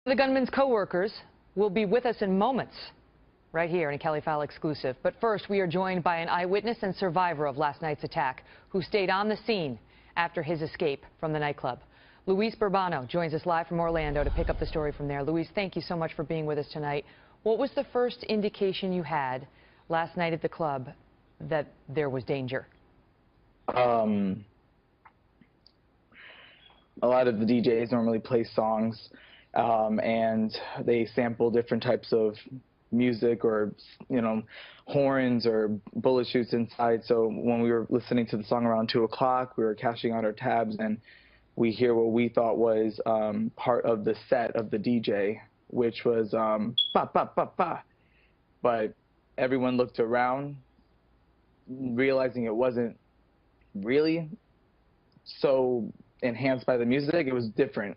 The gunman's co-workers will be with us in moments, right here in a Kelly Fowle exclusive. But first, we are joined by an eyewitness and survivor of last night's attack, who stayed on the scene after his escape from the nightclub. Luis Burbano joins us live from Orlando to pick up the story from there. Luis, thank you so much for being with us tonight. What was the first indication you had last night at the club that there was danger? A lot of the DJs normally play songs, and they sample different types of music, or horns or bullet shoots inside. So when we were listening to the song around 2 o'clock, we were cashing out our tabs, and we hear what we thought was part of the set of the DJ, which was ba ba ba ba. But everyone looked around, realizing it wasn't really so enhanced by the music. It was different.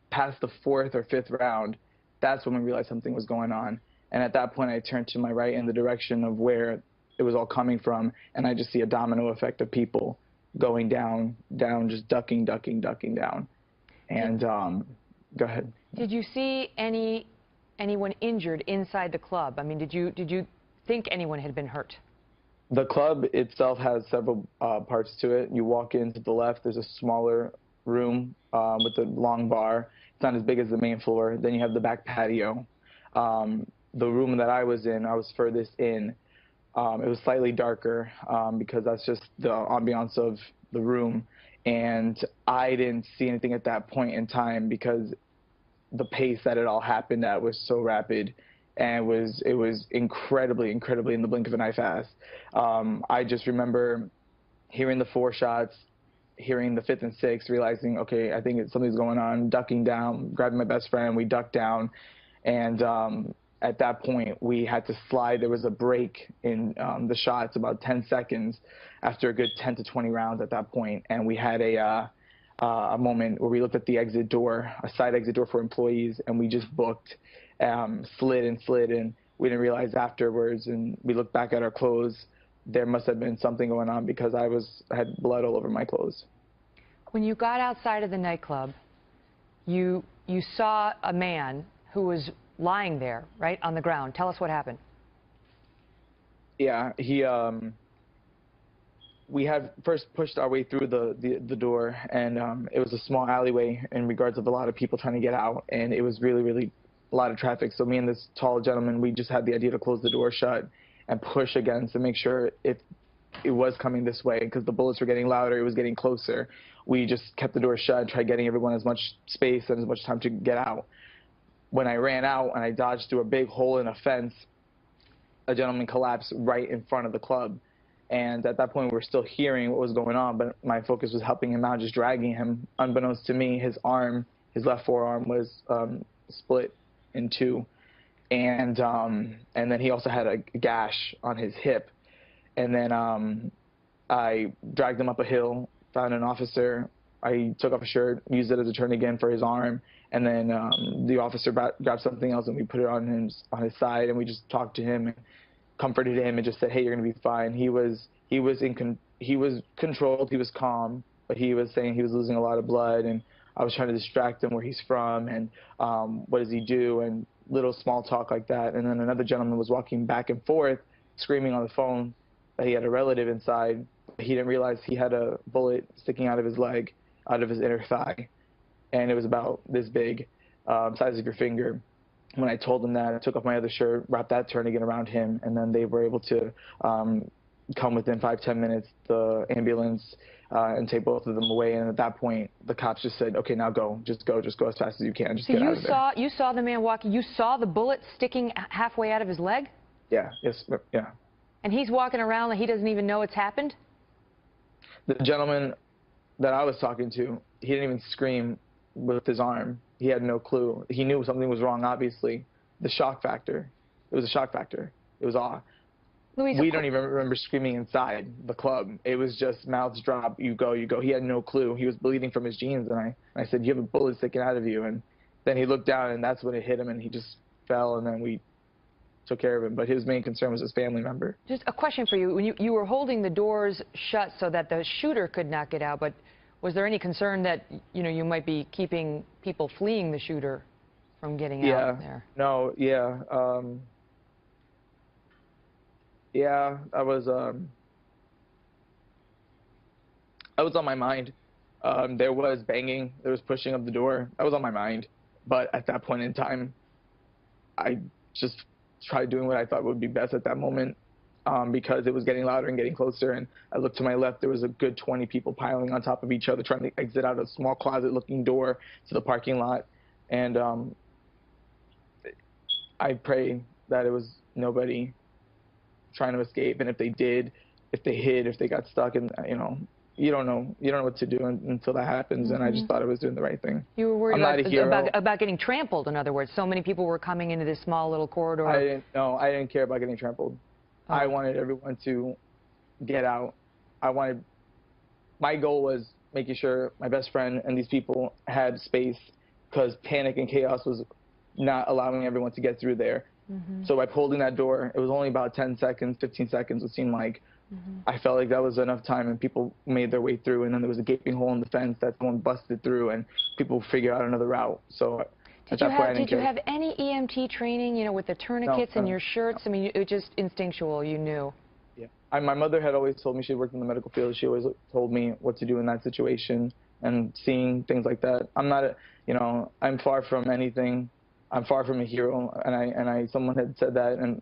Past the 4th or 5th round, that's when we realized something was going on. And at that point, I turned to my right in the direction of where it was all coming from, and I just see a domino effect of people going down, just ducking down. And go ahead. Did you see anyone injured inside the club? I mean, did you think anyone had been hurt? The club itself has several parts to it. You walk in to the left, there's a smaller room with a long bar. It's not as big as the main floor. Then you have the back patio. The room that I was in, I was furthest in. It was slightly darker because that's just the ambiance of the room. And I didn't see anything at that point in time because the pace that it all happened at was so rapid. And it was incredibly in the blink of an eye fast. I just remember hearing the 4 shots, hearing the 5th and 6th, realizing, okay, I think something's going on, ducking down, grabbing my best friend, we ducked down. And at that point, we had to slide. There was a break in the shots, about 10 seconds after a good 10 to 20 rounds at that point. And we had a moment where we looked at the exit door, a side exit door for employees, and we just booked, slid, and we didn't realize afterwards. And we looked back at our clothes. There must have been something going on because I had blood all over my clothes. When you got outside of the nightclub, you saw a man who was lying there, right, on the ground. Tell us what happened. Yeah, we had first pushed our way through the door, and it was a small alleyway in regards of a lot of people trying to get out, and it was really a lot of traffic. So me and this tall gentleman, we just had the idea to close the door shut and push against to make sure if it was coming this way, because the bullets were getting louder, it was getting closer. We just kept the door shut, tried getting everyone as much space and as much time to get out. When I ran out and I dodged through a big hole in a fence, a gentleman collapsed right in front of the club. And at that point, we were still hearing what was going on, but my focus was helping him out, just dragging him. Unbeknownst to me, his left forearm was split in 2. And then he also had a gash on his hip. And then I dragged him up a hill, found an officer. I took off a shirt, used it as a tourniquet for his arm, and then the officer grabbed something else and we put it on his side, and we just talked to him and comforted him and just said, hey, you're gonna be fine. He was controlled, he was calm, but he was saying he was losing a lot of blood, and I was trying to distract him where he's from and what does he do, and little small talk like that. And then another gentleman was walking back and forth, screaming on the phone that he had a relative inside. He didn't realize he had a bullet sticking out of his leg, out of his inner thigh, and it was about this big, size of your finger. When I told him that, I took off my other shirt, wrapped that tourniquet around him, and then they were able to come within 5-10 minutes, the ambulance, and take both of them away. And at that point, the cops just said, okay, now go as fast as you can, just get out of there. You saw the man walking, you saw the bullet sticking halfway out of his leg? Yeah, yeah. And he's walking around like he doesn't even know it's happened? The gentleman that I was talking to, he didn't even scream with his arm. He had no clue. He knew something was wrong, obviously. The shock factor. It was a shock factor. It was awe. Luis, we don't even remember screaming inside the club. It was just mouths drop, you go. He had no clue. He was bleeding from his jeans, and I said, you have a bullet sticking out of you. And then he looked down, and that's when it hit him, and he just fell, and then we took care of him. But his main concern was his family member. Just a question for you. When you were holding the doors shut so that the shooter could not get out, but was there any concern that you might be keeping people fleeing the shooter from getting Yeah. out there? No. Yeah. Yeah. I was on my mind. There was banging. There was pushing of the door. That was on my mind. But at that point in time, I just tried doing what I thought would be best at that moment, because it was getting louder and getting closer. And I looked to my left. There was a good 20 people piling on top of each other, trying to exit out a small closet-looking door to the parking lot. And I pray that it was nobody trying to escape. And if they did, if they hid, if they got stuck, and you don't know what to do until that happens. And I just thought I was doing the right thing. You were worried I'm not a hero. about getting trampled, in other words. So many people were coming into this small little corridor. I didn't care about getting trampled. Oh. I wanted everyone to get out. My goal was making sure my best friend and these people had space, because panic and chaos was not allowing everyone to get through there. So by holding that door, it was only about 10 seconds, 15 seconds, it seemed like. I felt like that was enough time, and people made their way through, and then there was a gaping hole in the fence that someone busted through, and people figured out another route. So at that point, I didn't care. Did you have any EMT training, with the tourniquets and your shirts? I mean, it was just instinctual, you knew. Yeah. My mother had always told me, she worked in the medical field, she always told me what to do in that situation, and seeing things like that. I'm not, I'm far from anything. I'm far from a hero, and someone had said that, and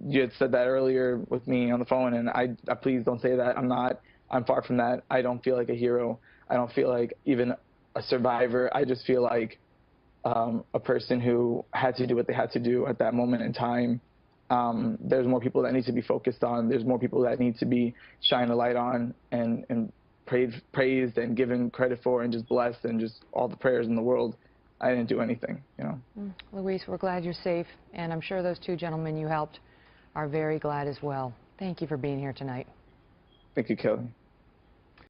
you had said that earlier with me on the phone, and I please don't say that. I'm far from that. I don't feel like a hero. I don't feel like even a survivor. I just feel like a person who had to do what they had to do at that moment in time. There's more people that need to be focused on. There's more people that need to be shined a light on and praised and given credit for, and just blessed, and just all the prayers in the world. I didn't do anything, Luis, we're glad you're safe, and I'm sure those two gentlemen you helped are very glad as well. Thank you for being here tonight. Thank you, Kelly.